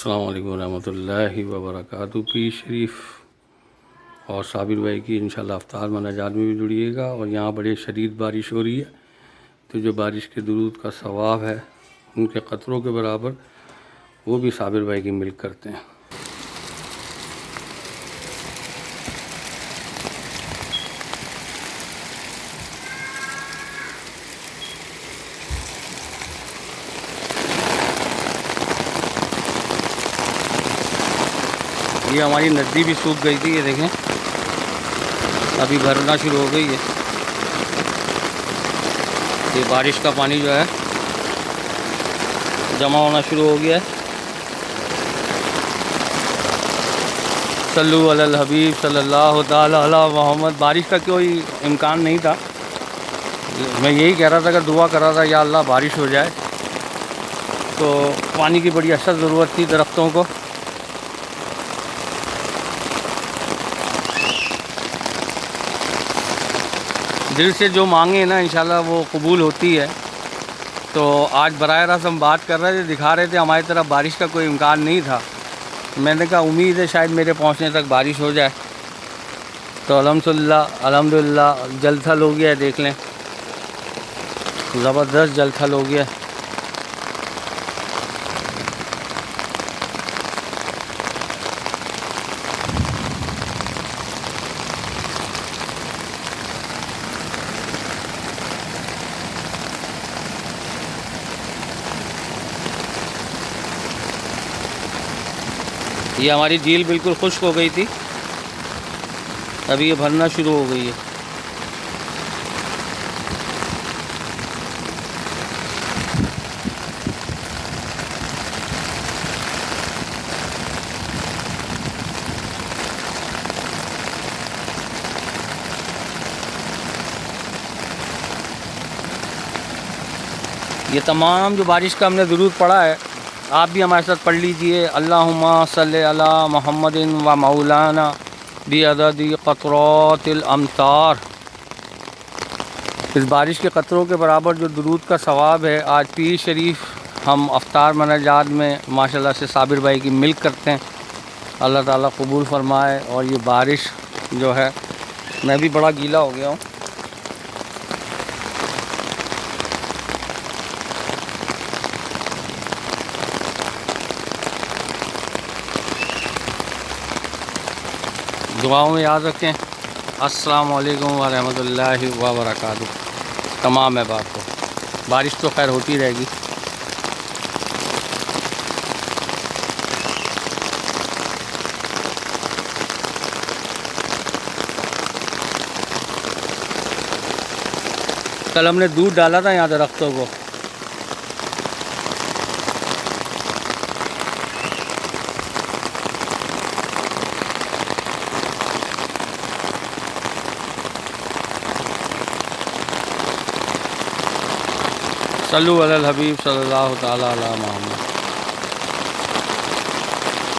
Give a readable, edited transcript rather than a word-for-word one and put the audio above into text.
السلام علیکم ورحمۃ اللہ وبرکاتہ۔ پیر شریف اور صابر بھائی کی انشاءاللہ افطار مناجات میں بھی جڑیے گا، اور یہاں بڑے شدید بارش ہو رہی ہے، تو جو بارش کے درود کا ثواب ہے ان کے قطروں کے برابر وہ بھی صابر بھائی کی ملک کرتے ہیں۔ یہ ہماری ندی بھی سوکھ گئی تھی، یہ دیکھیں ابھی بھرنا شروع ہو گئی ہے۔ یہ بارش کا پانی جو ہے جمع ہونا شروع ہو گیا ہے۔ صلو علی الحبیب صلی اللہ تعالی علی محمد۔ بارش کا کوئی امکان نہیں تھا، میں یہی کہہ رہا تھا کہ دعا کر رہا تھا یا اللہ بارش ہو جائے، تو پانی کی بڑی اشد ضرورت تھی درختوں کو۔ دل سے جو مانگے نا انشاءاللہ وہ قبول ہوتی ہے۔ تو آج براہ راست ہم بات کر رہے تھے، دکھا رہے تھے ہماری طرف بارش کا کوئی امکان نہیں تھا، میں نے کہا امید ہے شاید میرے پہنچنے تک بارش ہو جائے، تو الحمدللہ جل تھل ہو گیا ہے۔ دیکھ لیں زبردست جل تھل ہو گیا ہے۔ یہ ہماری جھیل بالکل خشک ہو گئی تھی، ابھی یہ بھرنا شروع ہو گئی ہے۔ یہ تمام جو بارش کا ہم نے درود پڑھا ہے آپ بھی ہمارے ساتھ پڑھ لیجئے۔ اللہم صلی علی محمد و مولانا بعدد قطرات الامطار۔ اس بارش کے قطروں کے برابر جو درود کا ثواب ہے، آج پیر شریف ہم افطار مناجات میں ماشاءاللہ سے صابر بھائی کی ملک کرتے ہیں۔ اللہ تعالیٰ قبول فرمائے۔ اور یہ بارش جو ہے، میں بھی بڑا گیلا ہو گیا ہوں۔ دعاؤں میں یاد رکھیں۔ السلام علیکم ورحمۃ اللہ وبرکاتہ۔ تمام احباب کو بارش تو خیر ہوتی رہے گی۔ کل ہم نے دودھ ڈالا تھا یہاں درختوں کو۔ صلو علی الحبیب صلی اللہ تعالی علی محمد۔